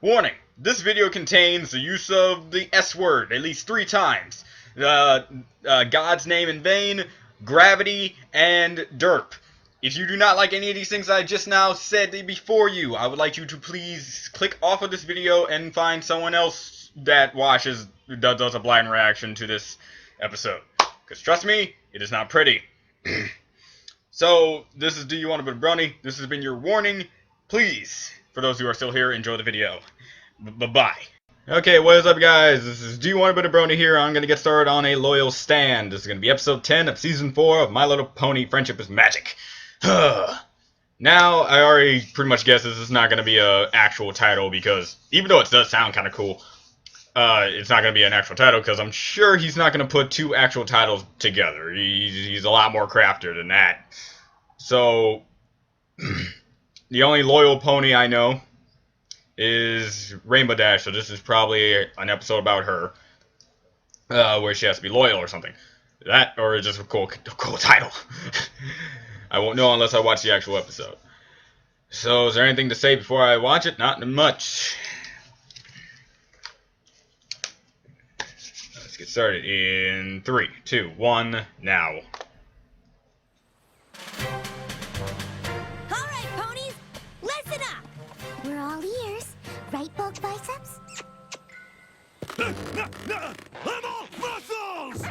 Warning, this video contains the use of the S word at least 3 times. God's name in vain, gravity, and DERP. If you do not like any of these things I just now said before you, I would like you to please click off of this video and find someone else that does a blind reaction to this episode. Because trust me, it is not pretty. So, this is Do You Want a Bit of Brony? This has been your warning. Please, for those who are still here, enjoy the video. Bye-bye. Okay, what is up, guys? This is Do You Want a Bit of Brony here. I'm going to get started on a loyal stand. This is going to be episode 10 of season 4 of My Little Pony Friendship is Magic. Now, I already pretty much guessed this is not going to be an actual title because, even though it does sound kind of cool, it's not going to be an actual title because I'm sure he's not going to put 2 actual titles together. He's a lot more craftier than that. So, the only loyal pony I know is Rainbow Dash, so this is probably an episode about her, where she has to be loyal or something. That, or just a cool title. I won't know unless I watch the actual episode. So, is there anything to say before I watch it? Not much. Let's get started in 3, 2, 1, now. Alright, ponies, listen up! We're all ears, right, bulk biceps? I'm all muscles!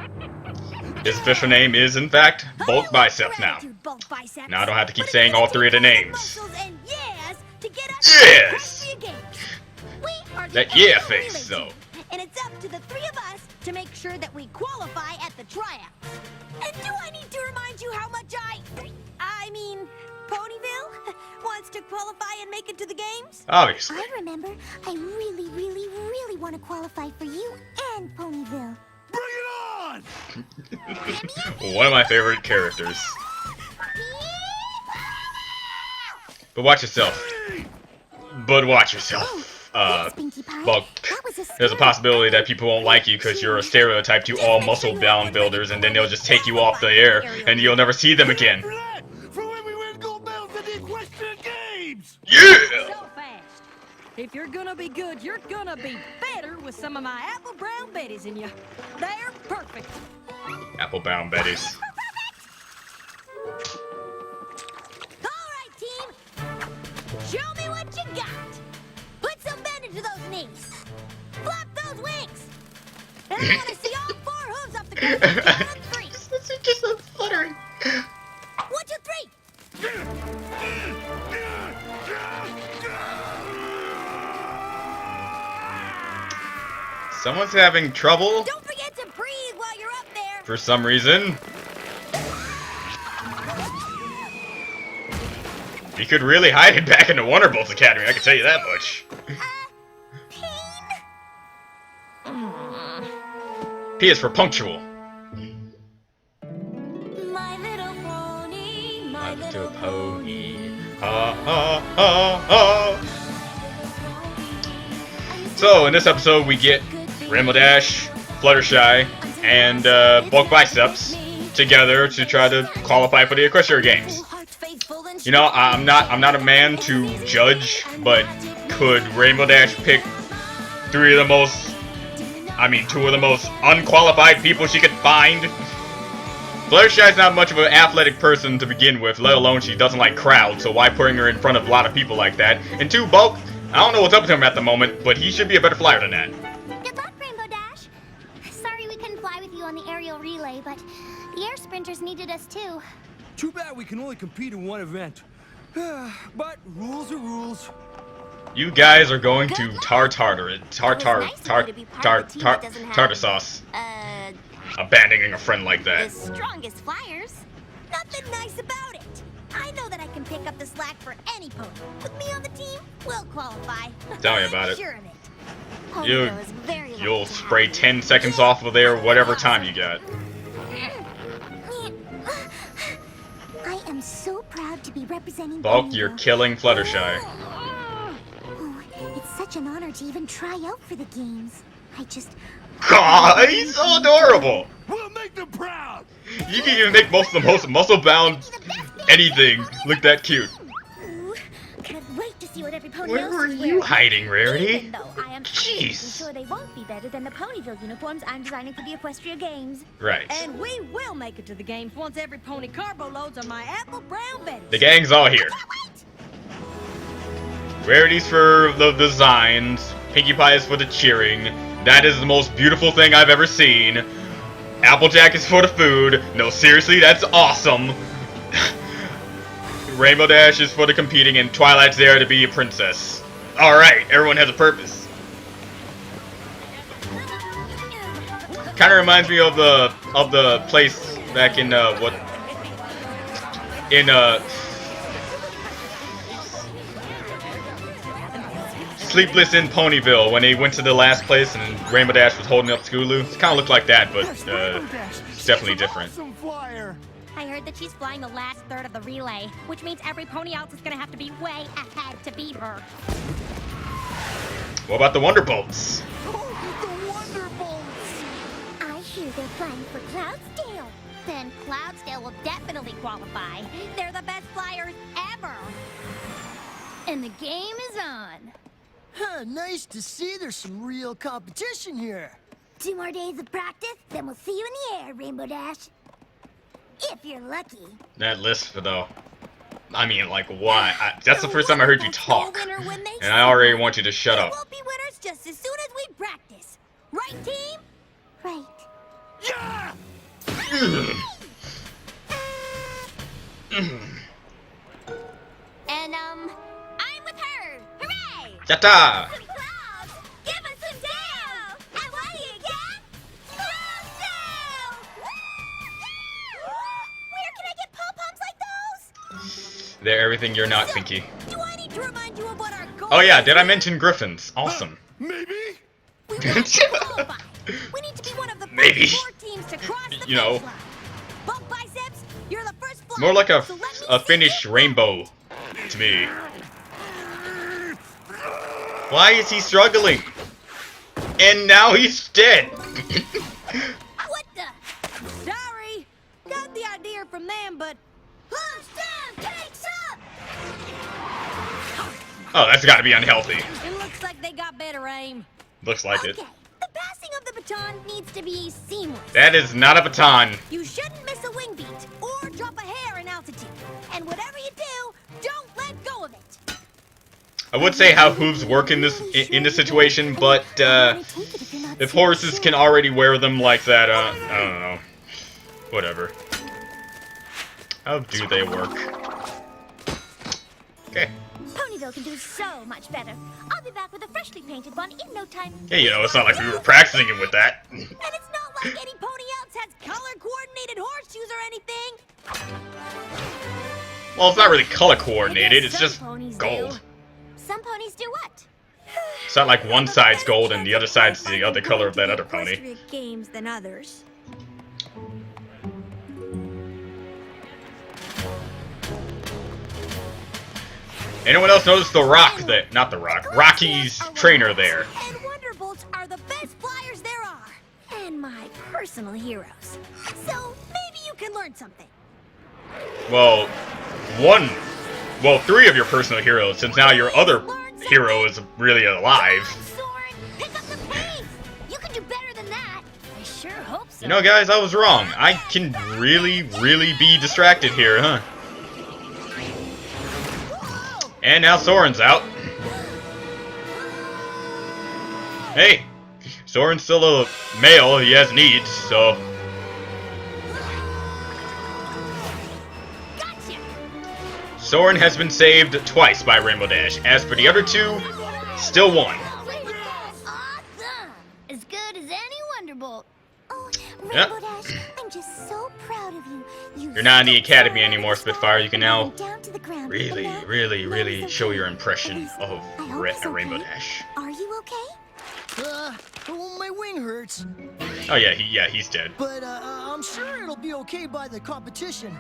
His official name is, in fact, Bulk Biceps now. Now I don't have to keep saying all 3 of the names. Yes! That yeah face, though. And it's up to the 3 of us to make sure that we qualify at the tryouts. And do I need to remind you how much I mean, Ponyville wants to qualify and make it to the games? Obviously. I remember. I really want to qualify for you and Ponyville. Bring it on! One of my favorite characters. But watch yourself. But watch yourself. Bulk. There's a possibility that people won't like you because you're a stereotype to all muscle-bound builders, and then they'll just take you off the air, and you'll never see them again. For when we win gold medals at the equestrian games! Yeah! So fast. If you're gonna be good, you're gonna be better with some of my apple brown betties in you. They're perfect. Apple-bound betties. All right, team. Show me what you got. Put some bend into those knees. Flap those wings. And I want to see all 4 hooves off the ground. Count on 3. This is just so fluttering. 1, 2, 3. Someone's having trouble Don't forget to breathe while you're up there. for some reason. You could really hide it back in the Wonderbolts Academy, I can tell you that much. P is for punctual. My little pony, My little pony. Ha ha ha ha. So, in this episode, we get Rainbow Dash, Fluttershy, and Bulk Biceps together to try to qualify for the Equestrian Games. You know, I'm not a man to judge, but could Rainbow Dash pick 2 of the most unqualified people she could find? Fluttershy's not much of an athletic person to begin with, let alone she doesn't like crowds, so why putting her in front of a lot of people like that? And 2, Bulk, I don't know what's up with him at the moment, but he should be a better flyer than that. Good luck, Rainbow Dash. Sorry we couldn't fly with you on the aerial relay, but the air sprinters needed us too. Too bad we can only compete in one event. But rules are rules. You guys are going to tartar sauce. Abandoning a friend like The that. strongest flyers. Nothing nice about it. I know that I can pick up the slack for any pony. With me on the team, we'll qualify. Tell me about I'm it. sure of it. You- Ponyville is very lucky You'll to have spray you. 10 seconds off of there whatever time you got. I am so proud to be representing Bulk, Ponyville. you're killing Fluttershy. Oh, it's such an honor to even try out for the games. I just... God, he's so adorable! We'll make them proud! You can even make most of the most muscle-bound anything look that cute. Ooh, can't wait to see what every pony Where were you hiding, Rarity? Even though I am absolutely Jeez. sure they won't be better than the Ponyville uniforms I'm designing for the Equestria Games. Right. And we will make it to the games once every pony carbo loads on my apple brown Betty. The gang's all here. Wait! Rarity's for the designs. Pinkie Pie is for the cheering. That is the most beautiful thing I've ever seen. Applejack is for the food. No, seriously, that's awesome. Rainbow Dash is for the competing, and Twilight's there to be a princess. Alright, everyone has a purpose. Kinda reminds me of the place back in Sleepless in Ponyville, when they went to the last place and Rainbow Dash was holding up Scootaloo. It kinda looked like that, but it's definitely different. Awesome flyer. I heard that she's flying the last third of the relay, which means every pony else is gonna have to be way ahead to beat her. What about the Wonderbolts? Oh, the Wonderbolts. I hear they're flying for Cloudsdale. Then Cloudsdale will definitely qualify. They're the best flyers ever. And the game is on. Huh, nice to see there's some real competition here. 2 more days of practice, then we'll see you in the air, Rainbow Dash. If you're lucky. That list, though. I mean, like, why? That's the first time I heard you talk. And I already want you to shut up. We'll be winners just as soon as we practice. Right, team? Right. Yeah! And, I'm with her. Hooray! Yatta! Some clouds! Give us some tail! And what do you get? Cloudsdale! Where can I get pom-poms like those? They're everything you're not, Pinkie. Do I need to remind you of what our goal Oh yeah, is? did I mention Griffins? Awesome. Maybe? We want to qualify. We need to be one of the Maybe. first 4 teams to cross the You know. finish line. Bump biceps, you're the first flyer, More like a so let me see Finnish you. rainbow to me. Why is he struggling? And now he's dead. What the? Sorry. Got the idea from them, but Hooves down, takes up! Oh, that's gotta be unhealthy. it looks like they got better aim. Looks like it. Okay, the passing of the baton needs to be seamless. That is not a baton. You shouldn't miss a wing beat or drop a hair in altitude. And whatever you do, don't let go of it. I would say how hooves work in this situation, but if horses can already wear them like that, I don't know. Whatever. How do they work? Okay. Ponyville can do so much better. I'll be back with a freshly painted one in no time. Yeah, you know, it's not like we were practicing it with that. And it's not like any pony else has color-coordinated horseshoes or anything. Well, it's not really color coordinated, it's Some just ponies gold. do. Some ponies do what? It's not like one side's gold and the other side's the other color of that other pony. Equestrian games than others. Anyone else notice the Rock that, not the Rock, Rocky's trainer there? And Wonderbolts are the best flyers there are. And my personal heroes. So maybe you can learn something. Well, 3 of your personal heroes, since now your other hero is really alive. Soren, pick up the pace. You can do better than that. I sure hope so. You know, guys, I was wrong. I can really be distracted here, huh? And now Soren's out. Hey, Soren's still a male. He has needs, so. Gotcha. Soren has been saved twice by Rainbow Dash. As for the other 2, still 1. Awesome. As good as any Wonderbolt. Oh, Yep. Rainbow Dash, I'm just so proud of you. You're not in the academy anymore, Spitfire. You can now down to the ground. really show your impression of Rainbow Dash. Are you okay? Well, my wing hurts, Oh yeah, he's dead. but I'm sure it'll be okay by the competition.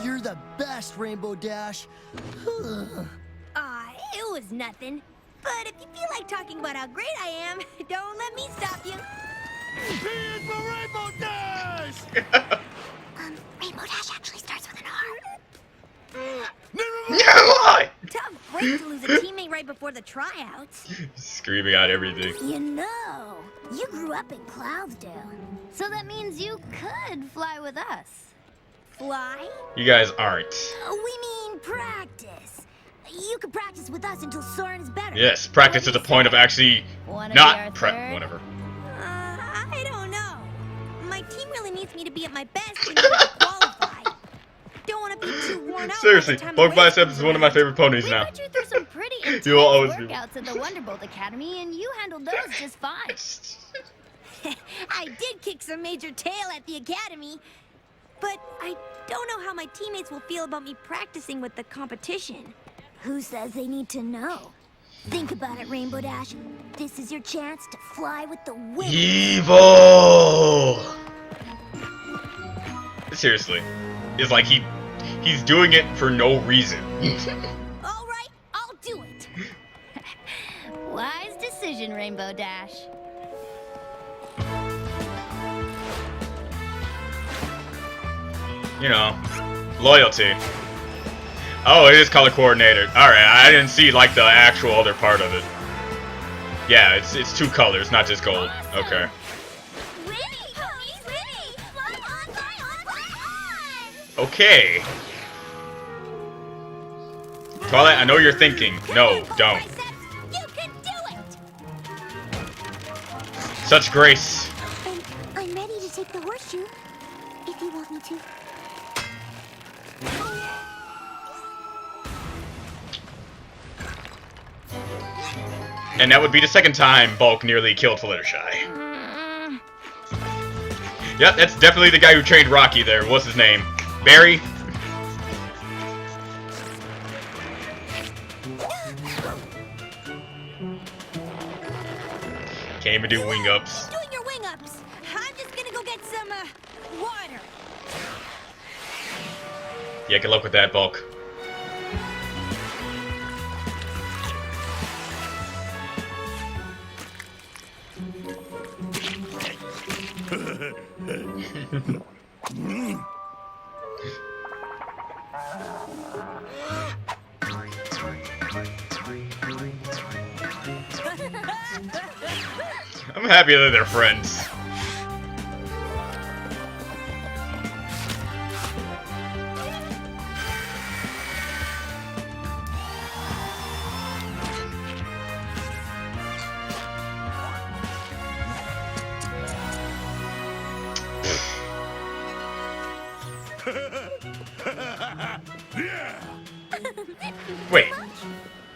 You're the best, Rainbow Dash. It was nothing. But if you feel like talking about how great I am, don't let me stop you. P is for Rainbow Dash! Rainbow Dash actually starts with an R. No! Tough break to lose a teammate right before the tryouts. Screaming out everything. You know, you grew up in Cloudsdale. So that means you could fly with us. Fly? You guys aren't. We mean practice. You could practice with us until Soren's better. Yes, practice to the point of actually Wanna not be our prep. third? Whatever. I don't know. My team really needs me to be at my best in order to qualify. Don't want to be too worn out. Seriously, by the time Bulk the race Biceps is one of my favorite ponies We now. put you through some pretty intense You will always be. workouts at the Wonderbolt Academy, and you handled those just fine. I did kick some major tail at the academy, but I don't know how my teammates will feel about me practicing with the competition. Who says they need to know? Think about it, Rainbow Dash. This is your chance to fly with the wind. Evil! Seriously. It's like he's doing it for no reason. All right, I'll do it. Wise decision, Rainbow Dash. You know, loyalty. Oh, it is color coordinated. Alright, I didn't see like the actual other part of it. Yeah, it's two colors, not just gold. Okay. Winnie, ponies, Winnie! Fly on, fly on, fly on! Okay. Twilight, I know you're thinking. No, don't. You can do it! Such grace. And I'm ready to take the horseshoe, if you want me to. And that would be the second time Bulk nearly killed Fluttershy. Yep, that's definitely the guy who trained Rocky there. What's his name? Barry? Can't even do wing ups. Doing your wing ups. I'm just gonna go get some, water. Yeah, good luck with that, Bulk. I'm happy that they're friends.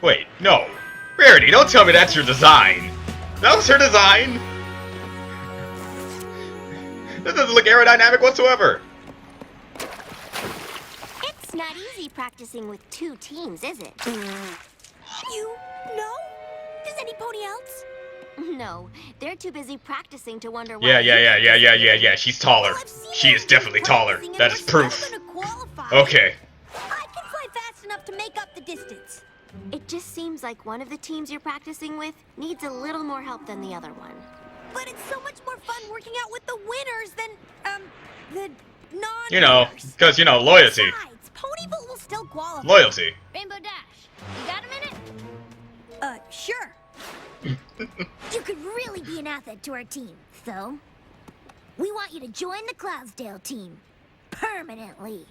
Wait, no. Rarity, don't tell me that's your design. That was her design. This doesn't look aerodynamic whatsoever. It's not easy practicing with two teams, is it? You know? Does any pony else? No, they're too busy practicing to wonder why. Yeah. She's taller. She is definitely taller. That is proof. Okay. I can fly fast enough to make up the distance. It just seems like one of the teams you're practicing with needs a little more help than the other one. But it's so much more fun working out with the winners than, the non-winners. You know, because, you know, loyalty. Besides, Ponyville will still qualify. Loyalty. Rainbow Dash, you got a minute? Sure. You could really be an asset to our team, so we want you to join the Cloudsdale team permanently.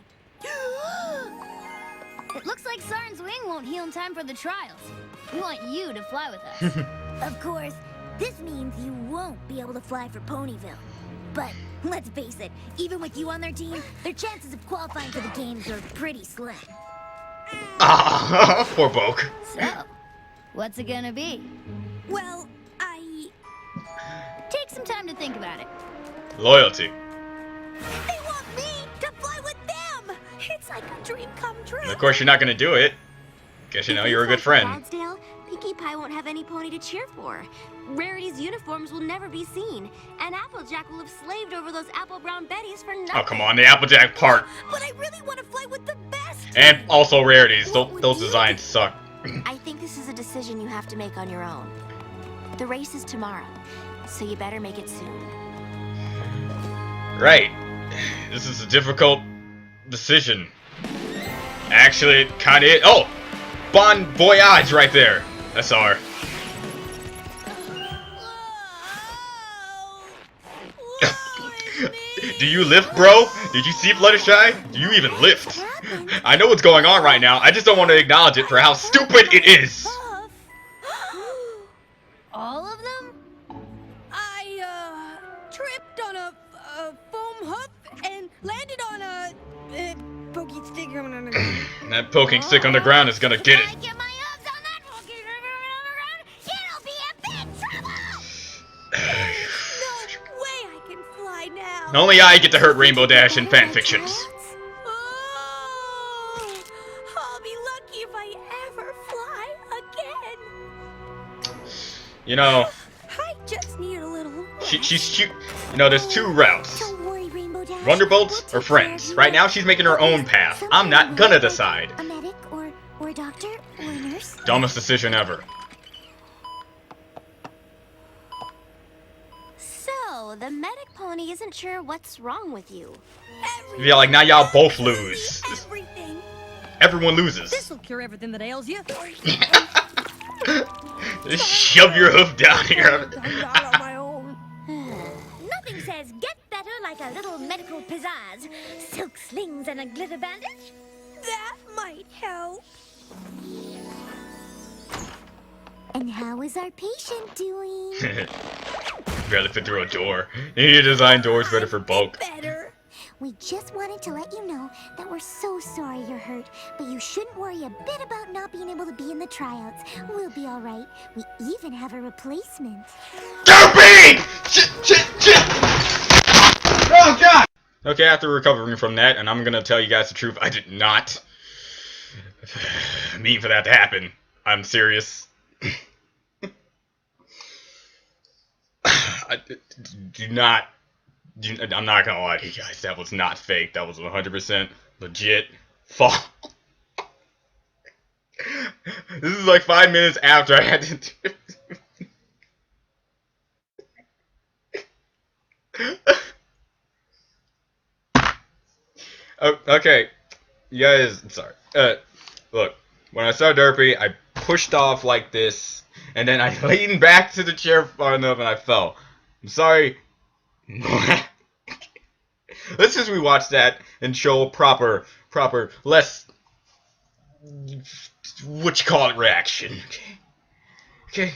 It looks like Soren's wing won't heal in time for the trials. We want you to fly with us. Of course, this means you won't be able to fly for Ponyville. But let's face it, even with you on their team, their chances of qualifying for the games are pretty slim. Ah, poor Bulk. So, what's it gonna be? Well, take some time to think about it. Loyalty. They want me to fly with them! It's like a dream come true. And of course, you're not gonna do it. Guess you know you're a good friend. Cloudsdale, Pinkie Pie won't have any pony to cheer for. Rarity's uniforms will never be seen, and Applejack will have slaved over those apple brown Bettys for nothing. Oh, come on, the Applejack part. But I really want to fly with the best! And also rarities. Those designs suck. I think this is a decision you have to make on your own. The race is tomorrow, so you better make it soon. Right. This is a difficult decision. Actually, it kinda is. Oh! Bon voyage right there. SR. Do you lift, bro? Did you see Fluttershy? Do you even lift? I know what's going on right now. I just don't want to acknowledge it for how stupid it is. All of them? I tripped on a foam hoof and landed on a pokey stick. That poking stick on the ground is gonna get it. I get my hooves on that walking around, it'll be a big trouble! No way I can fly now. Only I get to hurt Rainbow Dash in fanfictions. Oh, I'll be lucky if I ever fly again. You know, I just need a little. you know, there's two routes. Don't worry, Rainbow Dash. Wonderbolts or friends. Right now she's making her own path. I'm not gonna decide. A medic or a doctor or a nurse? Dumbest decision ever. So, the medic pony isn't sure what's wrong with you. Yeah, like now y'all both lose. Everything. Everyone loses. This'll cure everything that ails you. Just shove your hoof down here. I'm on my own. Nothing says get better like a little medical pizzazz. Silk slings and a glitter bandage? That might help. And how is our patient doing? Barely fit through a door. You need to design doors better for bulk. Better. We just wanted to let you know that we're so sorry you're hurt, but you shouldn't worry a bit about not being able to be in the tryouts. We'll be all right. We even have a replacement. DERP! Oh god! Okay, after recovering from that, and I'm gonna tell you guys the truth, I did not mean for that to happen. I'm serious. I'm not gonna lie to you guys, that was not fake. That was 100% legit fall. This is like 5 minutes after I had to do oh, okay, you guys, I'm sorry. Look, when I saw Derpy, I pushed off like this, and then I leaned back to the chair far enough and I fell. I'm sorry. Let's just rewatch that and show proper, less, what you call it, reaction. Okay.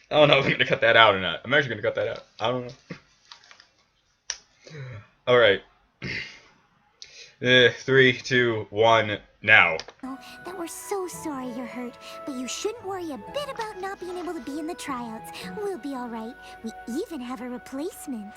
I don't know if I'm gonna cut that out or not. I'm actually gonna cut that out. I don't know. Alright. 3, 2, 1, now. That we're so sorry you're hurt, but you shouldn't worry a bit about not being able to be in the tryouts. We'll be all right. We even have a replacement.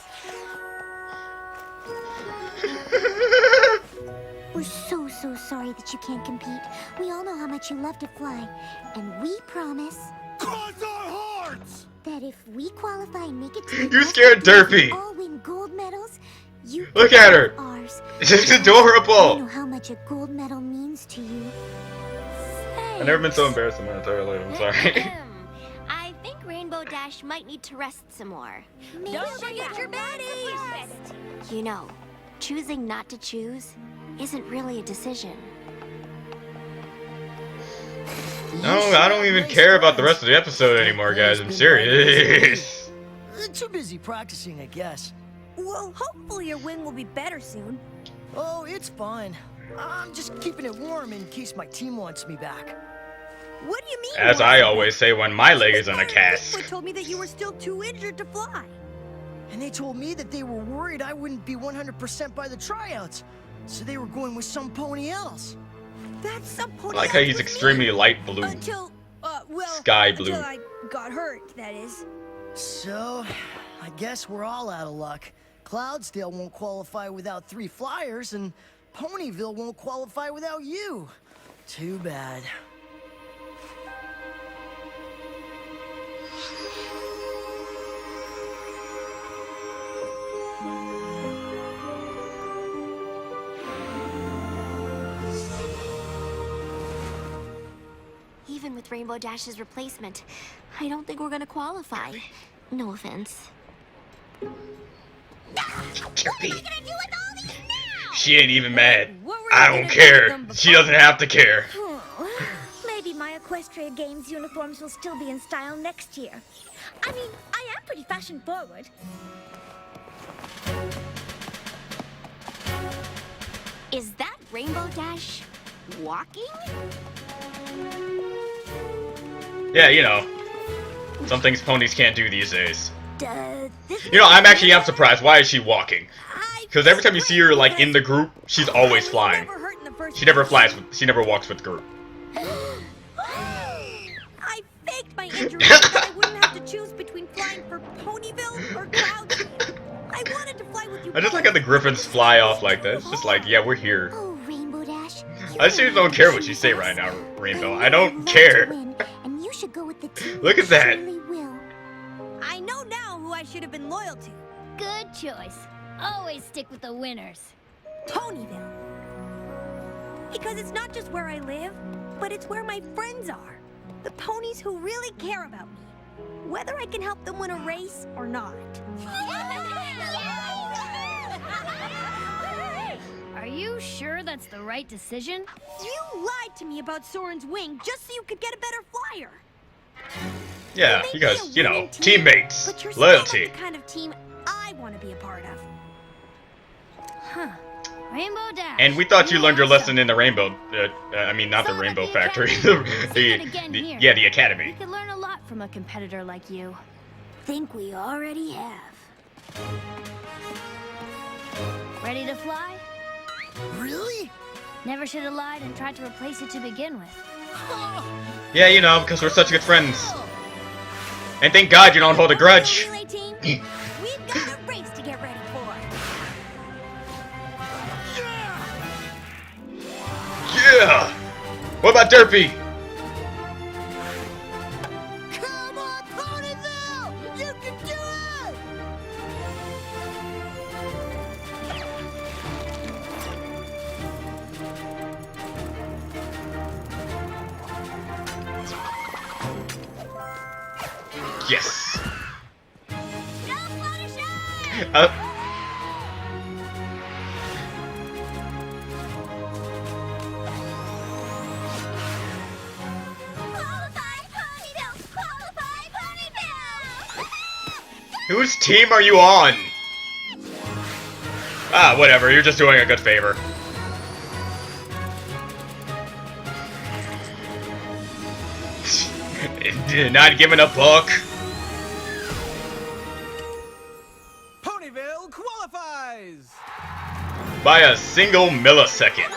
We're so sorry that you can't compete. We all know how much you love to fly, and we promise Cross our hearts! that if we qualify and make it to the You scared Olympics and Derpy. all win gold medals, you Look can at be her. Ours. It's just I adorable. know how much a gold medal means to you. I've never been so embarrassed in my entire life. I'm sorry. I think Rainbow Dash might need to rest some more. Don't forget your baddies. You know, choosing not to choose isn't really a decision. No, I don't even care about the rest of the episode anymore, guys. I'm serious. Too busy practicing, I guess. Well, hopefully your wing will be better soon. Oh, it's fine. I'm just keeping it warm in case my team wants me back. What do you mean? As I always say when my leg is in a cast. They told me that you were still too injured to fly. And they told me that they were worried I wouldn't be 100% by the tryouts, so they were going with some pony else. That's some pony. I like how he's extremely light blue. Until, well, Sky blue. Until I got hurt, that is. So, I guess we're all out of luck. Cloudsdale won't qualify without 3 flyers, and Ponyville won't qualify without you. Too bad. Even with Rainbow Dash's replacement, I don't think we're gonna qualify. No offense. Derpy. What am I gonna do with all these now? She ain't even mad. What were you I gonna don't do with care. them She before? doesn't have to care. Maybe my Equestria Games uniforms will still be in style next year. I mean, I am pretty fashion forward. Is that Rainbow Dash walking? Yeah, you know. Some things ponies can't do these days. This You know, I'm surprised. Why is she walking? Because every time you see her, like, in the group, she's always flying. She never flies with, she never walks with the group. I faked my injury so that I wouldn't have to choose between flying for Ponyville or Cloudsville. I wanted to fly with you. I just like how the griffins fly off like that. It's just like, yeah, we're here. Oh, Rainbow Dash. I seriously don't care what you say right now, Rainbow. I don't care. And you should go with the team. Look at that. Surely will. I know now who I should have been loyal to. Good choice. Always stick with the winners. Ponyville. Because it's not just where I live, but it's where my friends are. The ponies who really care about me. Whether I can help them win a race or not. Are you sure that's the right decision? You lied to me about Soren's wing just so you could get a better flyer. Yeah, may be because, a you know, winning team, teammates, but you're still not loyalty. the kind of team I want to be a part of. Huh. Rainbow Dash. And we thought you learned your Awesome. lesson in the Rainbow, I mean, not the So Rainbow at the Factory, Academy, see it again here. yeah, the We Academy. could learn a lot from a competitor like you. Think we already have. Ready to fly? Really? Never should have lied and tried to replace it to begin with. Yeah, you know, because we're such good friends. And thank God you don't hold a grudge. Relay team, we've got a race to get ready for. Yeah! What about Derpy? Come on, Ponyville! You can do it! Yes! Go, Fluttershy! Qualified Ponyville! Qualified Ponyville! Whose team are you on? Ah, whatever, you're just doing a good favor. Not giving a fuck. Ponyville qualifies! By a single millisecond.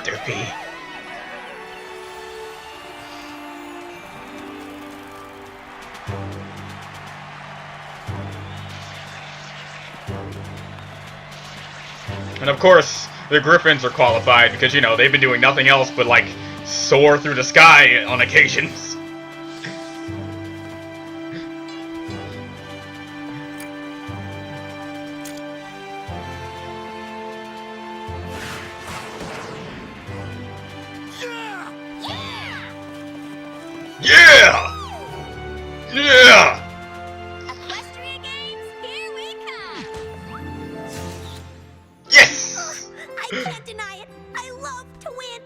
Derpy. And of course, the Griffins are qualified because, you know, they've been doing nothing else but, like, soar through the sky on occasions. Yeah! Yeah! Equestria Games, here we come! Yes! I can't deny it. I love to win.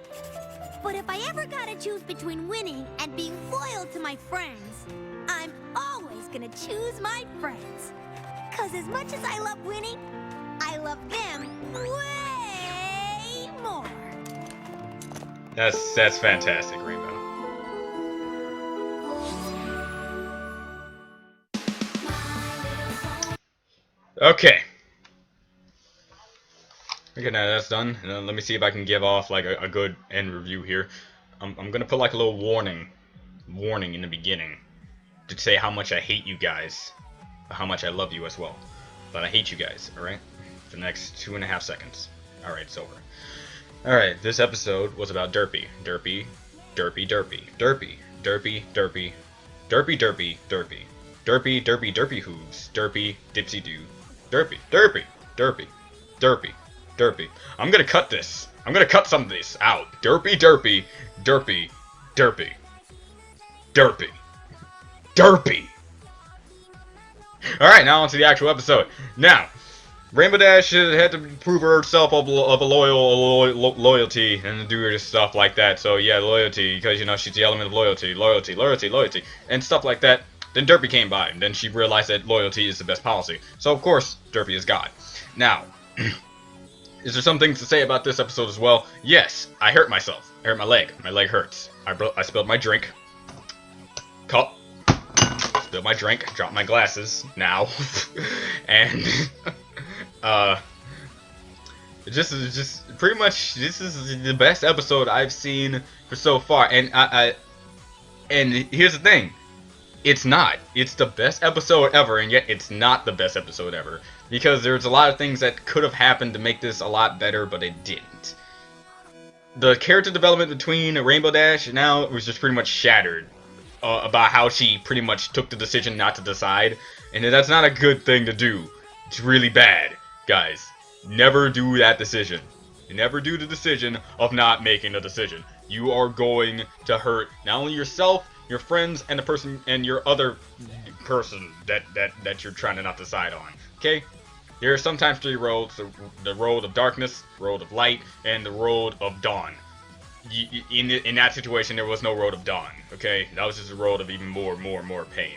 But if I ever gotta choose between winning and being loyal to my friends, I'm always gonna choose my friends. Cause as much as I love winning, I love them way more. That's fantastic, Rainbow. Okay. Okay, now that's done. Let me see if I can give off like a good end review here. I'm gonna put like a little warning in the beginning to say how much I hate you guys, but how much I love you as well. But I hate you guys. All right, for the next 2.5 seconds. All right, it's over. All right, this episode was about Derpy, Derpy, Derpy, Derpy, Derpy, Derpy, Derpy, Derpy, Derpy, Derpy, Derpy, Derpy, Derpy hooves, Derpy, Dipsy Doo, Derpy, Derpy, Derpy, Derpy, Derpy. I'm gonna cut this. I'm gonna cut some of this out. Derpy, Derpy, Derpy, Derpy, Derpy, Derpy. Alright, now on to the actual episode. Now, Rainbow Dash had to prove herself of a loyalty and do her stuff like that. So yeah, loyalty, because you know she's the element of loyalty, and stuff like that. Then Derpy came by, and then she realized that loyalty is the best policy. So of course, Derpy is God. Now, is there some things to say about this episode as well? Yes, I hurt myself. I hurt my leg. My leg hurts. I spilled my drink. Cup. Spilled my drink. Dropped my glasses. Now. And this is just pretty much, this is the best episode I've seen for so far. And and here's the thing. It's not. It's the best episode ever, and yet it's not the best episode ever. Because there's a lot of things that could have happened to make this a lot better, but it didn't. The character development between Rainbow Dash now was just pretty much shattered. About how she pretty much took the decision not to decide. And that's not a good thing to do. It's really bad. Guys, never do that decision. Never do the decision of not making a decision. You are going to hurt not only yourself, your friends, and the person, and your other person that you're trying to not decide on. Okay? There are sometimes three roads: the road of darkness, road of light, and the road of dawn. In that situation, there was no road of dawn. Okay, that was just a road of even more pain.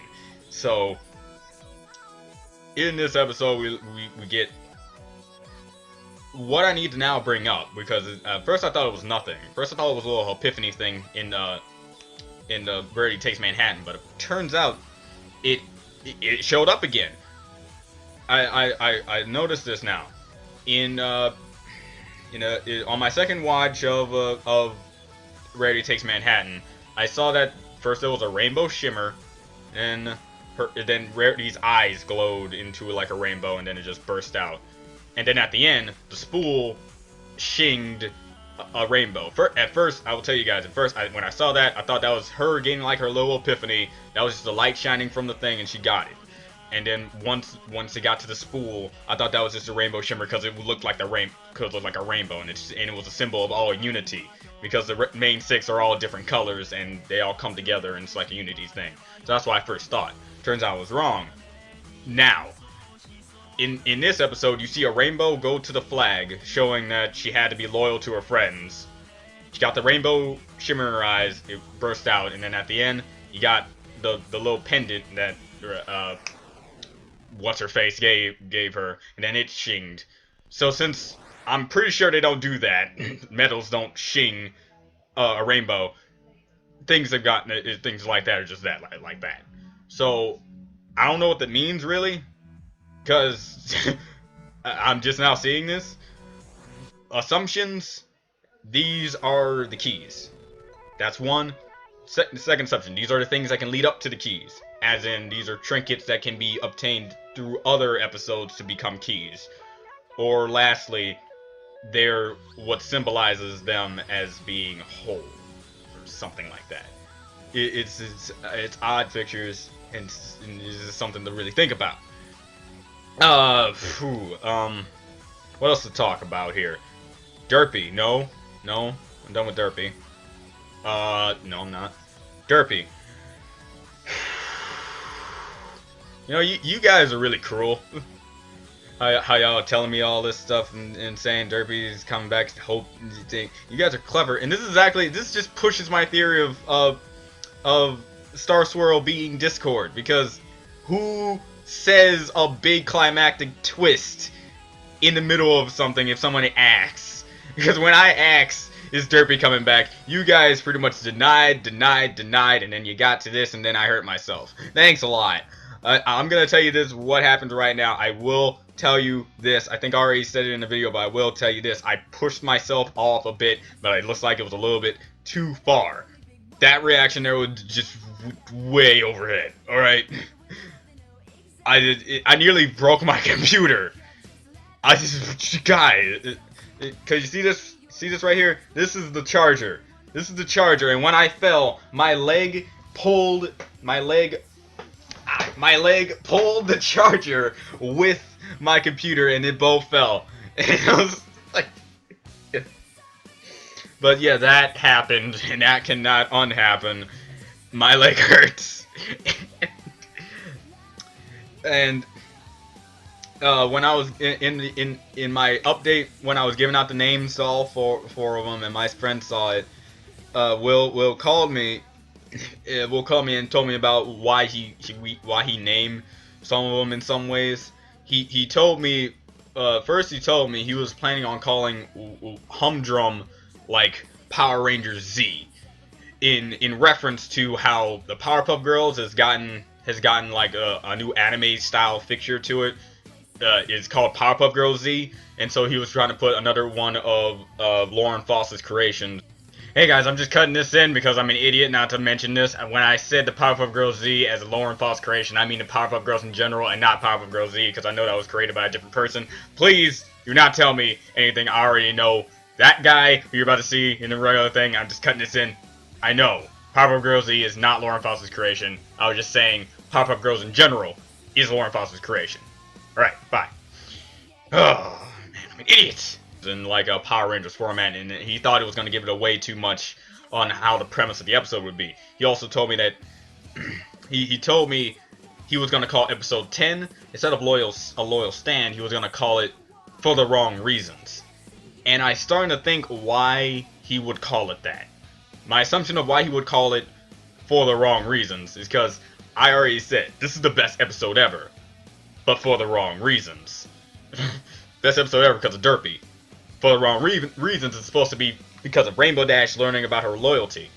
So, in this episode, we get what I need to now bring up, because at first I thought it was nothing. First I thought it was a little epiphany thing in the Rarity Takes Manhattan, but it turns out it showed up again. I noticed this now on my second watch of Rarity Takes Manhattan. I saw that first there was a rainbow shimmer, and then Rarity's eyes glowed into like a rainbow, and then it just burst out. And then at the end, the spool shinged a rainbow. At first, I will tell you guys, when I saw that, I thought that was her getting like her little epiphany. That was just the light shining from the thing, and she got it. And then once it got to the spool, I thought that was just a rainbow shimmer because it looked like a rainbow, and it was a symbol of all unity, because the main six are all different colors and they all come together, and it's like a unity thing. So that's what I first thought. Turns out I was wrong. Now, in this episode, you see a rainbow go to the flag, showing that she had to be loyal to her friends. She got the rainbow shimmer in her eyes, it burst out, and then at the end, you got the little pendant that what's-her-face gave her, and then it shinged. So since I'm pretty sure they don't do that, metals don't shing a rainbow, things like that are just like that. So I don't know what that means really, because I'm just now seeing this. Assumptions, these are the keys. That's one. Second assumption, these are the things that can lead up to the keys. As in, these are trinkets that can be obtained through other episodes to become keys. Or lastly, they're what symbolizes them as being whole, or something like that. It's odd pictures, and this is something to really think about. What else to talk about here? Derpy, no, I'm done with Derpy. No, I'm not. Derpy. You know, you guys are really cruel. How y'all are telling me all this stuff and saying Derpy is coming back to hope. You guys are clever, and this just pushes my theory of Star Swirl being Discord, because who says a big climactic twist in the middle of something if someone asks? Because when I ask, is Derpy coming back, you guys pretty much denied, and then you got to this, and then I hurt myself. Thanks a lot. I'm gonna tell you this, what happens right now. I will tell you this. I think I already said it in the video, but I will tell you this. I pushed myself off a bit, but it looks like it was a little bit too far. That reaction there was just way overhead. Alright? I nearly broke my computer. Guys, cause you see this? See this right here? This is the charger. This is the charger, and when I fell, my leg pulled the charger with my computer, and it both fell. And I was like, but yeah, that happened, and that cannot unhappen. My leg hurts. And when I was in my update, when I was giving out the names to all four of them, and my friend saw it, Will called me. Will called me and told me about why he named some of them in some ways. He told me, first he told me he was planning on calling Humdrum like Power Rangers Z, in reference to how the Powerpuff Girls has gotten like a new anime style fixture to it. It's called Powerpuff Girls Z, and so he was trying to put another one of Lauren Foss's creations. Hey guys, I'm just cutting this in because I'm an idiot not to mention this. When I said the Powerpuff Girls Z as a Lauren Foss creation, I mean the Powerpuff Girls in general and not Powerpuff Girls Z, because I know that was created by a different person. Please do not tell me anything I already know. That guy who you're about to see in the regular thing, I'm just cutting this in. I know Powerpuff Girls Z is not Lauren Foss's creation. I was just saying Powerpuff Girls in general is Lauren Foss's creation. Alright, bye. Oh, man, I'm an idiot. In like a Power Rangers format, and he thought it was going to give it away too much on how the premise of the episode would be. He also told me that he told me he was going to call episode 10, instead of a loyal stand, he was going to call it For the Wrong Reasons. And I started to think why he would call it that. My assumption of why he would call it For the Wrong Reasons is because I already said this is the best episode ever, but for the wrong reasons. Best episode ever because of DERP. For the wrong reasons, it's supposed to be because of Rainbow Dash learning about her loyalty.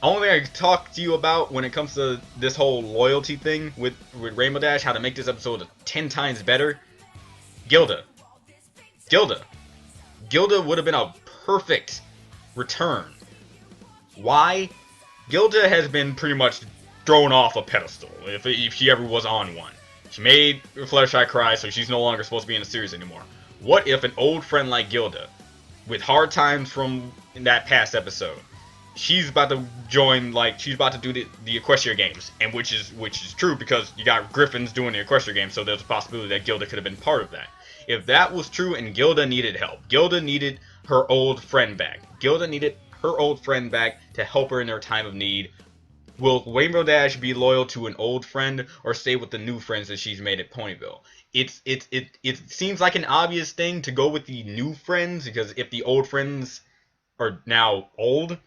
Only thing I can talk to you about when it comes to this whole loyalty thing with Rainbow Dash, how to make this episode 10 times better, Gilda would have been a perfect return. Why? Gilda has been pretty much thrown off a pedestal, if she ever was on one. She made Fluttershy cry, so she's no longer supposed to be in the series anymore. What if an old friend like Gilda, with hard times from that past episode, she's about to join, like, she's about to do the Equestria games, and which is true because you got Griffins doing the Equestria games, so there's a possibility that Gilda could have been part of that. If that was true and Gilda needed help, Gilda needed her old friend back. Gilda needed her old friend back to help her in her time of need. Will Rainbow Dash be loyal to an old friend or stay with the new friends that she's made at Ponyville? It seems like an obvious thing to go with the new friends, because if the old friends are now old,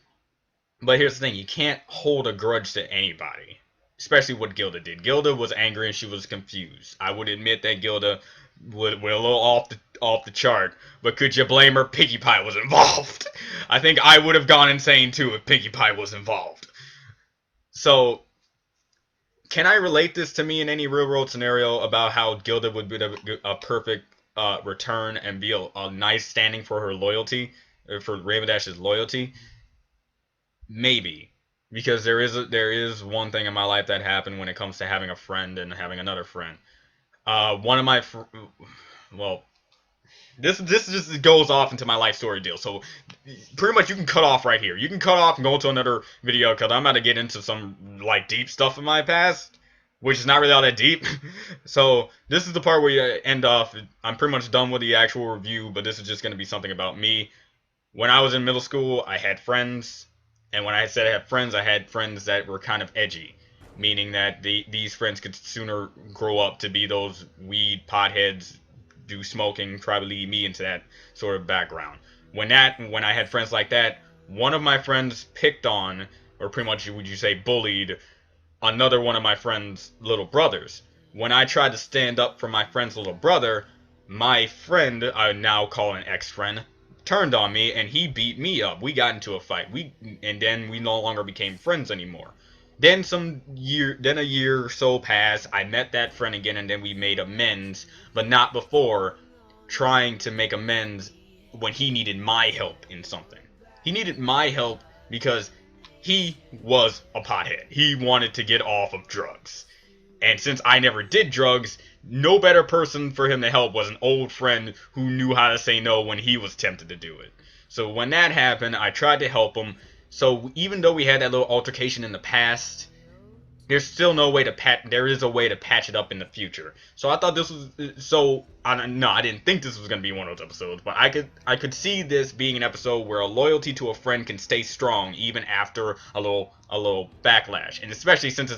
but here's the thing, you can't hold a grudge to anybody, especially what Gilda did. Gilda was angry and she was confused. I would admit that Gilda went a little off the chart, but could you blame her? Pinkie Pie was involved. I think I would have gone insane too if Pinkie Pie was involved. So, can I relate this to me in any real-world scenario about how Gilda would be a perfect return and be a nice standing for her loyalty, for Rainbow Dash's loyalty? Maybe, because there is one thing in my life that happened when it comes to having a friend and having another friend. One of my this just goes off into my life story deal. So pretty much you can cut off right here. You can cut off and go to another video because I'm about to get into some like deep stuff in my past, which is not really all that deep. So this is the part where you end off. I'm pretty much done with the actual review, but this is just going to be something about me. When I was in middle school, I had friends, and when I said I had friends that were kind of edgy, meaning that these friends could sooner grow up to be those weed potheads, do smoking, try to lead me into that sort of background. When I had friends like that, one of my friends picked on, or pretty much would you say bullied, another one of my friend's little brothers. When I tried to stand up for my friend's little brother, my friend, I now call an ex-friend, turned on me and he beat me up. We got into a fight. And then we no longer became friends anymore. Then a year or so passed. I met that friend again, and then we made amends, but not before trying to make amends when he needed my help in something. He needed my help because he was a pothead. He wanted to get off of drugs. And since I never did drugs, no better person for him to help was an old friend who knew how to say no when he was tempted to do it. So when that happened, I tried to help him. So even though we had that little altercation in the past, there's still no way to there is a way to patch it up in the future. So I thought this was no, I didn't think this was gonna be one of those episodes, but I could see this being an episode where a loyalty to a friend can stay strong even after a little backlash, and especially since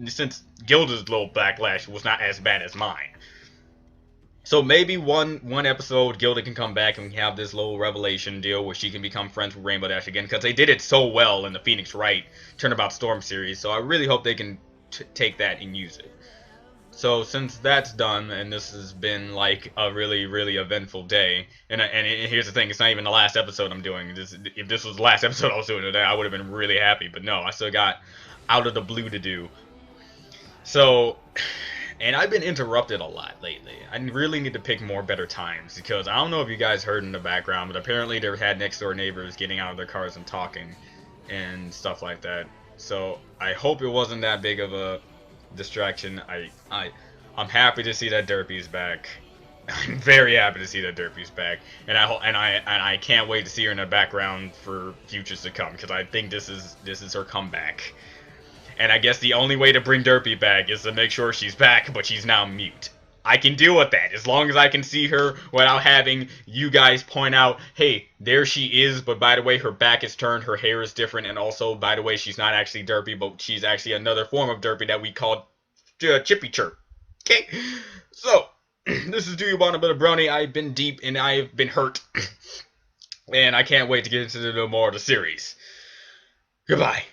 since Gilda's little backlash was not as bad as mine. So maybe one episode Gilda can come back and we have this little revelation deal where she can become friends with Rainbow Dash again, because they did it so well in the Phoenix Wright Turnabout Storm series. So I really hope they can take that and use it. So since that's done, and this has been like a really, really eventful day, and here's the thing, it's not even the last episode I'm doing. If this was the last episode I was doing today, I would have been really happy, but no, I still got Out of the Blue to do. So, and I've been interrupted a lot lately. I really need to pick more better times, because I don't know if you guys heard in the background, but apparently they had next door neighbors getting out of their cars and talking and stuff like that. So I hope it wasn't that big of a distraction. I'm happy to see that Derpy's back. I'm very happy to see that Derpy's back, and I can't wait to see her in the background for futures to come, because I think this is her comeback. And I guess the only way to bring Derpy back is to make sure she's back, but she's now mute. I can deal with that as long as I can see her without having you guys point out, hey, there she is, but by the way, her back is turned, her hair is different, and also, by the way, she's not actually Derpy, but she's actually another form of Derpy that we call Chippy Chirp. Okay? So, this is Do You Want a Bit of Brony? I've been deep and I've been hurt. And I can't wait to get into more of the series. Goodbye.